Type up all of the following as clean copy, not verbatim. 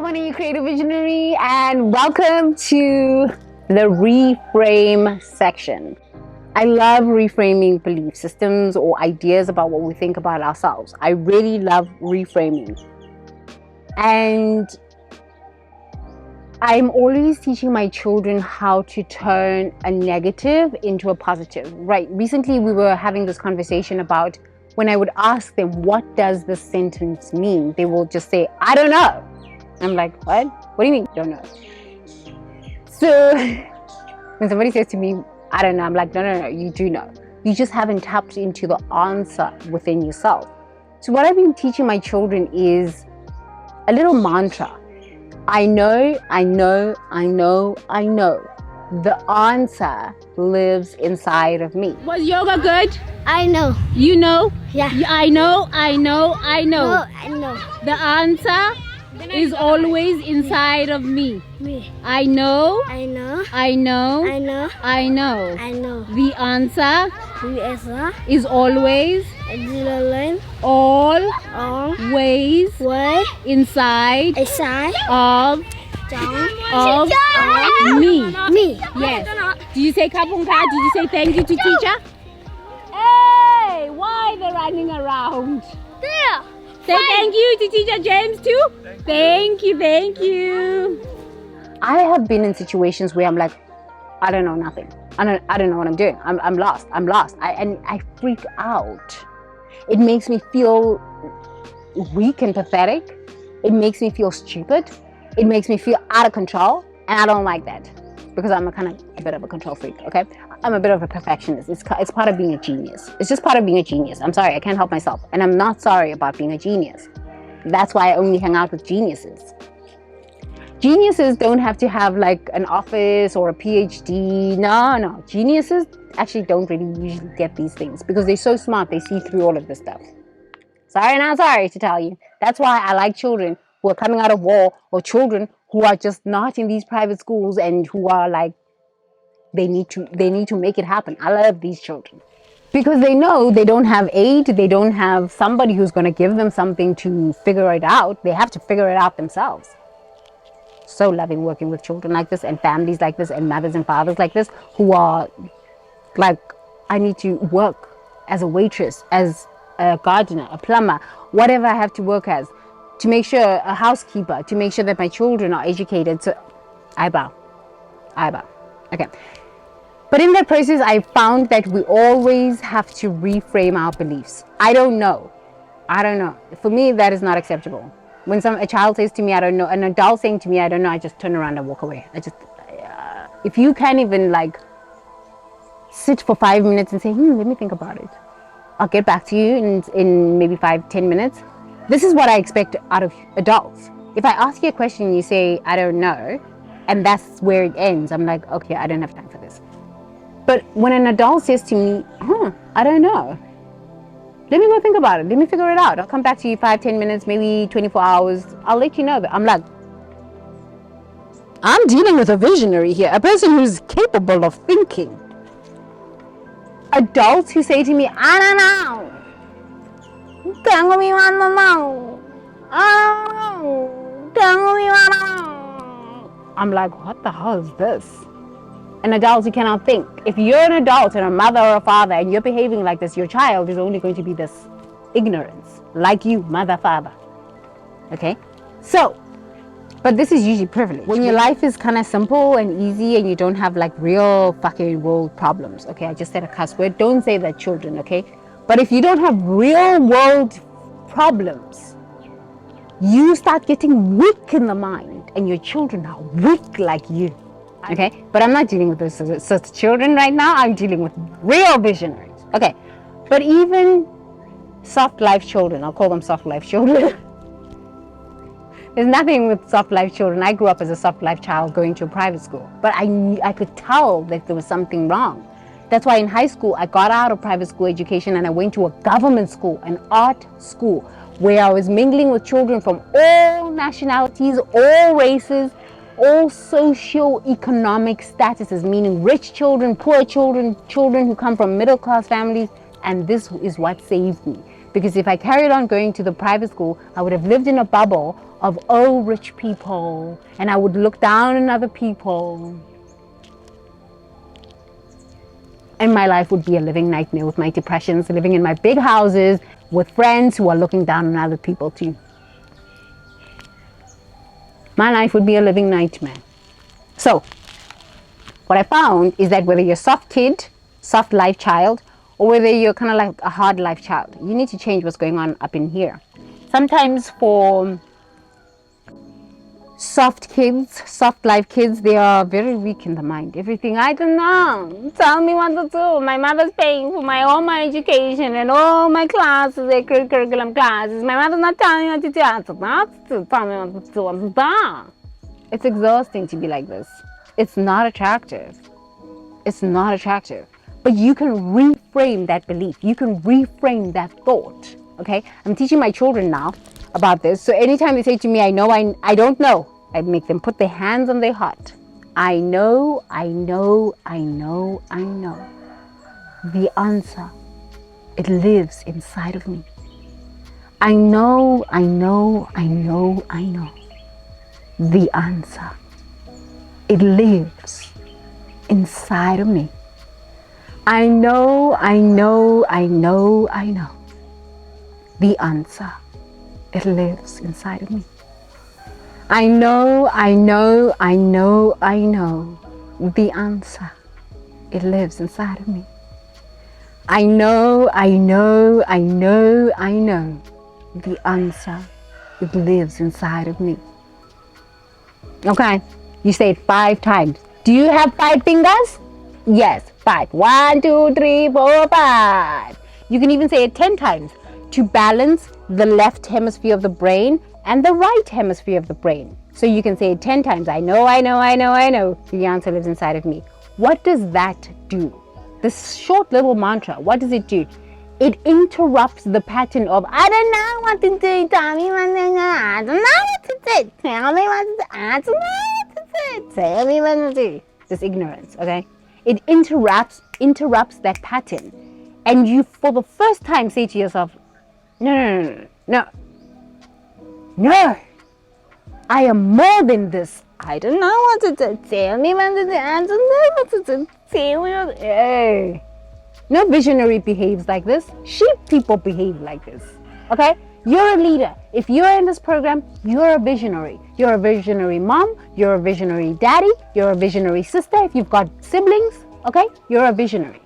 morning, you creative visionary, and welcome to the reframe section. I love reframing belief systems or ideas about what we think about ourselves. I really love reframing. And I'm always teaching my children how to turn a negative into a positive. Right. Recently, we were having this conversation about when I would ask them, what does this sentence mean? They will just say, I don't know. I'm like, what? What do you mean you don't know? So when somebody says to me, I don't know, I'm like, no, you do know. You just haven't tapped into the answer within yourself. So what I've been teaching my children is a little mantra. I know. The answer lives inside of me. Was yoga good? I know. You know? Yeah. I know. No, I know. The answer is always inside of me. Me. I know. I know. I know. I know. I know. I know. The answer Yes, is always, Dylan. always Way. inside Aside. of Down. me. Me. Yes. Did you say kapunka? Did you say thank you to teacher? Hey, why they running around? There. Say thank you to teacher James too. Thank you. I have been in situations where I'm like, I don't know nothing. I don't know what I'm doing. I'm lost. I freak out. It makes me feel weak and pathetic. It makes me feel stupid. It makes me feel out of control. And I don't like that because I'm a bit of a control freak, okay? I'm a bit of a perfectionist. It's part of being a genius. It's just part of being a genius. I'm sorry, I can't help myself. And I'm not sorry about being a genius. That's why I only hang out with geniuses. Geniuses don't have to have like an office or a PhD. No. Geniuses actually don't really usually get these things because they're so smart. They see through all of this stuff. Sorry to tell you. That's why I like children who are coming out of war or children who are just not in these private schools and who are like, they need to make it happen. I love these children because they know they don't have aid. They don't have somebody who's going to give them something to figure it out. They have to figure it out themselves. So loving working with children like this and families like this and mothers and fathers like this who are like, I need to work as a waitress, as a gardener, a plumber, whatever I have to work as, to make sure, a housekeeper, to make sure that my children are educated. So I bow. Okay. But in that process, I found that we always have to reframe our beliefs. I don't know. For me, that is not acceptable. When a child says to me, I don't know, an adult saying to me, I don't know, I just turn around and walk away. If you can't even like sit for 5 minutes and say, let me think about it. I'll get back to you in maybe 5-10 minutes. This is what I expect out of adults. If I ask you a question and you say, I don't know, and that's where it ends, I'm like, okay, I don't have time for this. But when an adult says to me, I don't know, let me go think about it. Let me figure it out. I'll come back to you 5-10 minutes, maybe 24 hours. I'll let you know that. I'm like, I'm dealing with a visionary here, a person who's capable of thinking. Adults who say to me, I don't know. I'm like, what the hell is this? An adult who cannot think. If you're an adult and a mother or a father and you're behaving like this, your child is only going to be this ignorance, like you, mother, father. Okay? So, but this is usually privilege. When your life is kind of simple and easy and you don't have like real fucking world problems. Okay, I just said a cuss word. Don't say that, children, okay? But if you don't have real world problems, you start getting weak in the mind and your children are weak like you. Okay, but I'm not dealing with those sorts of children right now. I'm dealing with real visionaries. Okay, but even soft life children, I'll call them soft life children. There's nothing with soft life children. I grew up as a soft life child going to a private school, but I could tell that there was something wrong. That's why in high school, I got out of private school education and I went to a government school, an art school, where I was mingling with children from all nationalities, all races, all socio-economic statuses, meaning rich children, poor children, children who come from middle-class families. And this is what saved me. Because if I carried on going to the private school, I would have lived in a bubble of, oh, rich people, and I would look down on other people. And my life would be a living nightmare with my depressions, living in my big houses with friends who are looking down on other people too. My life would be a living nightmare. So, what I found is that whether you're a soft kid, soft life child, or whether you're kind of like a hard life child, you need to change what's going on up in here. Sometimes for soft kids, soft life kids, they are very weak in the mind. Everything, I don't know, tell me what to do. My mother's paying for all my education and all my classes, the curriculum classes. My mother's not telling me what to do. Not to tell me what to do. It's exhausting to be like this. It's not attractive. It's not attractive. But you can reframe that belief. You can reframe that thought. Okay? I'm teaching my children now about this. So anytime they say to me, I don't know, I make them put their hands on their heart. I know. The answer, it lives inside of me. I know. The answer, it lives inside of me. I know. The answer, it lives inside of me. I know. The answer, it lives inside of me. I know. The answer, it lives inside of me. Okay, you say it 5 times. Do you have 5 fingers? Yes, 5. 1, 2, 3, 4, 5. You can even say it 10 times to balance the left hemisphere of the brain and the right hemisphere of the brain. So you can say it 10 times. I know. The answer lives inside of me. What does that do? This short little mantra, what does it do? It interrupts the pattern of, I don't know what to do, tell me what to do, I don't know what to do, tell me what to do, I don't know what to do, tell me what to do. This ignorance, okay? It interrupts that pattern. And you, for the first time, say to yourself, no. I am more than this. I don't know what to do. Tell me what to do. I don't know what to do. Tell me what to do. Hey. No visionary behaves like this. Sheep people behave like this. Okay? You're a leader. If you're in this program, you're a visionary. You're a visionary mom. You're a visionary daddy. You're a visionary sister. If you've got siblings, okay? You're a visionary.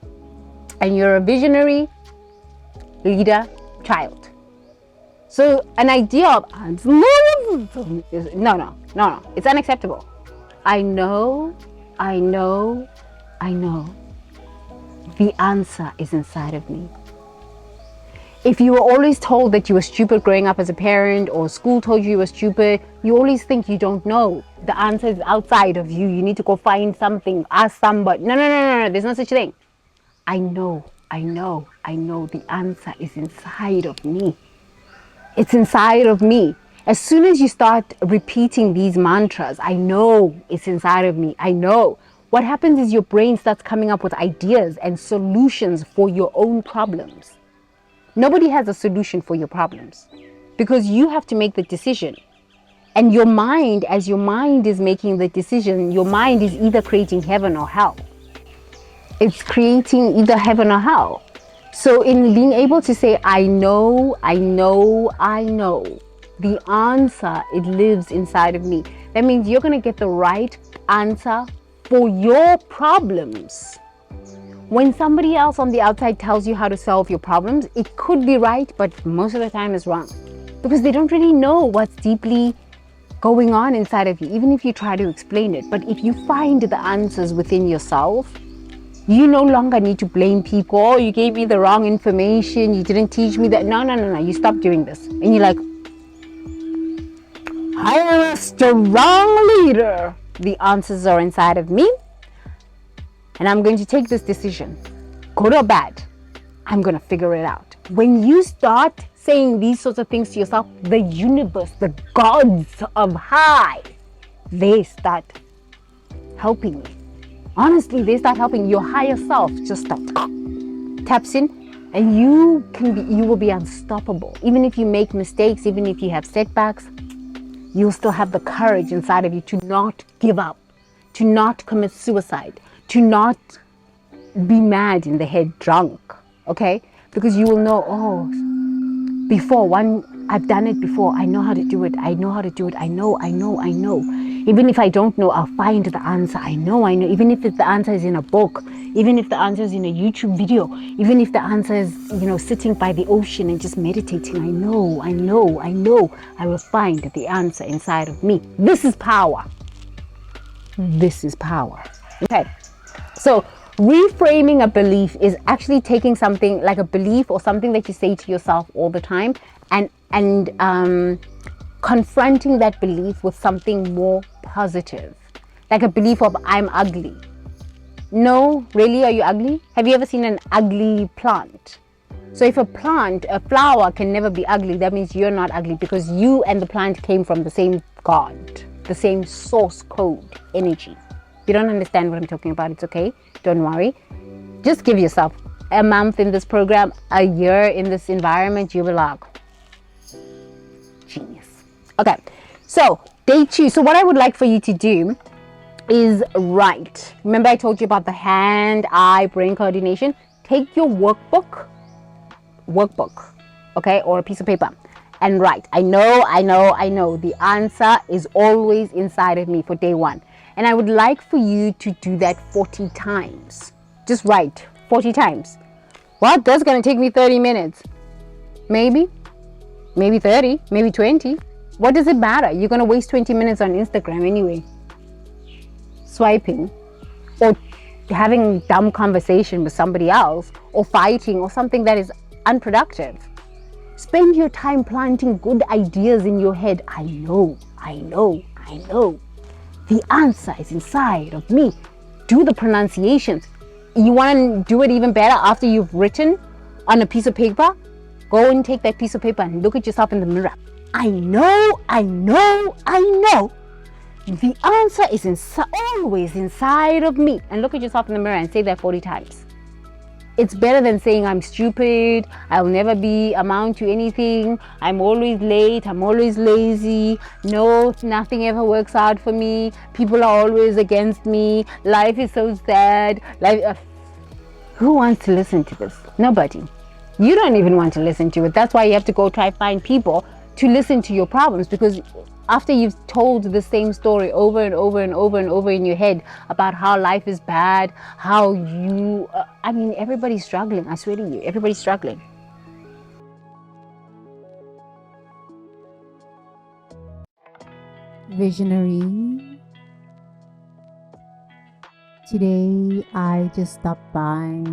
And you're a visionary leader child. So an idea of, no. It's unacceptable. I know. The answer is inside of me. If you were always told that you were stupid growing up as a parent, or school told you were stupid, you always think you don't know. The answer is outside of you. You need to go find something, ask somebody. No. There's no such thing. I know. The answer is inside of me. It's inside of me. As soon as you start repeating these mantras, I know it's inside of me. I know. What happens is your brain starts coming up with ideas and solutions for your own problems. Nobody has a solution for your problems because you have to make the decision. And your mind, as your mind is making the decision, your mind is either creating heaven or hell. It's creating either heaven or hell. So in being able to say, I know, the answer, it lives inside of me. That means you're going to get the right answer for your problems. When somebody else on the outside tells you how to solve your problems, it could be right, but most of the time it's wrong. Because they don't really know what's deeply going on inside of you, even if you try to explain it. But if you find the answers within yourself, you no longer need to blame people. Oh, you gave me the wrong information. You didn't teach me that. No. You stop doing this. And you're like, I am a strong leader. The answers are inside of me. And I'm going to take this decision. Good or bad, I'm going to figure it out. When you start saying these sorts of things to yourself, the universe, the gods of high, they start helping you. Honestly, they start helping. Your higher self just taps in, and you will be unstoppable. Even if you make mistakes, even if you have setbacks, you'll still have the courage inside of you to not give up, to not commit suicide, to not be mad in the head, drunk, okay? Because you will know, oh, I've done it before. I know how to do it. I know how to do it. I know. Even if I don't know, I'll find the answer. I know. Even if the answer is in a book, even if the answer is in a YouTube video, even if the answer is, sitting by the ocean and just meditating, I know. I will find the answer inside of me. This is power. This is power. Okay. So reframing a belief is actually taking something like a belief or something that you say to yourself all the time and confronting that belief with something more positive, like a belief of I'm ugly. No, really, are you ugly? Have you ever seen an ugly plant? So if a flower can never be ugly, that means you're not ugly, because you and the plant came from the same God, the same source code energy. You don't understand what I'm talking about, it's okay, don't worry. Just give yourself a month in this program, a year in this environment, you will like, genius. Okay, so day 2. So what I would like for you to do is write. Remember I told you about the hand-eye brain coordination? Take your workbook, okay, or a piece of paper and write. I know the answer is always inside of me for day 1. And I would like for you to do that 40 times. Just write 40 times. What? That's going to take me 30 minutes. Maybe 30, maybe 20. What does it matter? You're going to waste 20 minutes on Instagram anyway. Swiping or having dumb conversation with somebody else or fighting or something that is unproductive. Spend your time planting good ideas in your head. I know. The answer is inside of me. Do the pronunciations. You want to do it even better after you've written on a piece of paper? Go and take that piece of paper and look at yourself in the mirror. I know. The answer is always inside of me. And look at yourself in the mirror and say that 40 times. It's better than saying I'm stupid, I'll never amount to anything, I'm always late, I'm always lazy, no, nothing ever works out for me, people are always against me, life is so sad. Who wants to listen to this? Nobody. You don't even want to listen to it. That's why you have to go try find people to listen to your problems, because after you've told the same story over and over and over and over in your head about how life is bad, how you, everybody's struggling. I swear to you, everybody's struggling. Visionary, today I just stopped by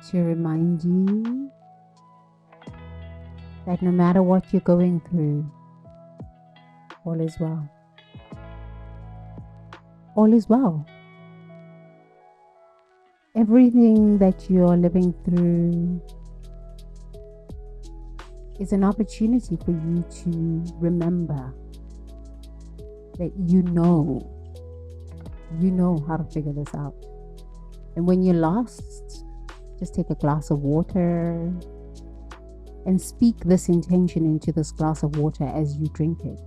to remind you that no matter what you're going through, all is well. All is well. Everything that you're living through is an opportunity for you to remember that you know how to figure this out. And when you're lost, just take a glass of water and speak this intention into this glass of water as you drink it.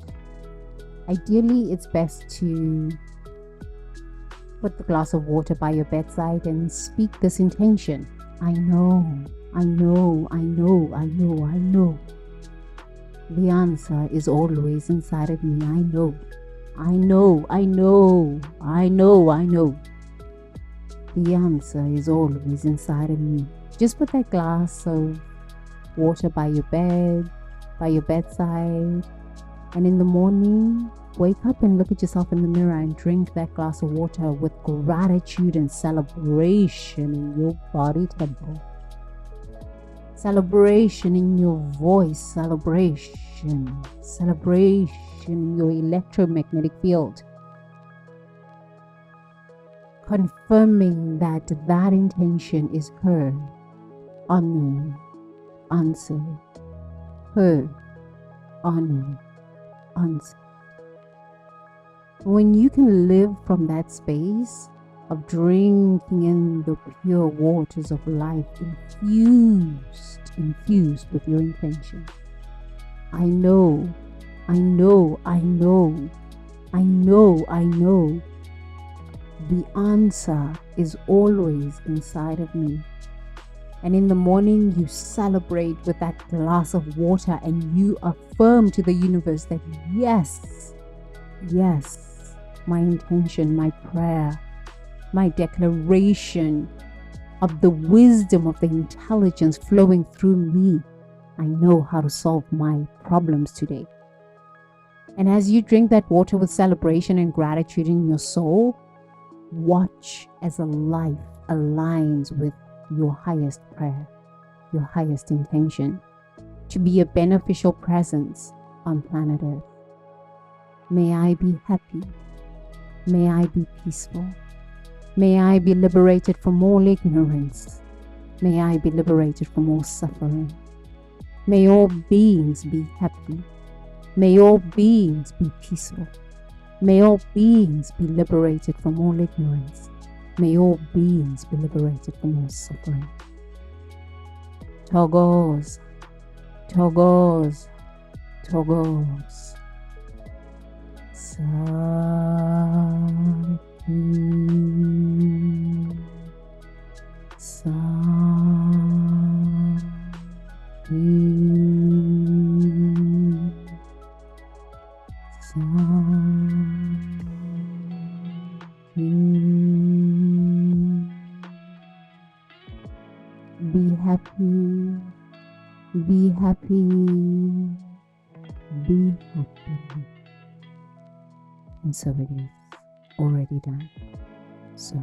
Ideally, it's best to put the glass of water by your bedside and speak this intention. I know. The answer is always inside of me. I know. The answer is always inside of me. Just put that glass of water by your bedside, and in the morning, wake up and look at yourself in the mirror and drink that glass of water with gratitude and celebration in your body temple. Celebration in your voice, celebration in your electromagnetic field. Confirming that intention is heard, honored, answered, heard, honored, answered. When you can live from that space of drinking in the pure waters of life, infused with your intention, I know I know, I know, I know, I know. The answer is always inside of me. And in the morning, you celebrate with that glass of water and you affirm to the universe that yes, yes, my intention, my prayer, my declaration of the wisdom of the intelligence flowing through me, I know how to solve my problems today. And as you drink that water with celebration and gratitude in your soul, watch as a life aligns with your highest prayer, your highest intention, to be a beneficial presence on planet Earth. May I be happy. May I be peaceful. May I be liberated from all ignorance. May I be liberated from all suffering. May all beings be happy. May all beings be peaceful. May all beings be liberated from all ignorance. May all beings be liberated from all suffering. Togos, Togos, Togos. Sati, be happy, be happy, be happy. And so it is already done. So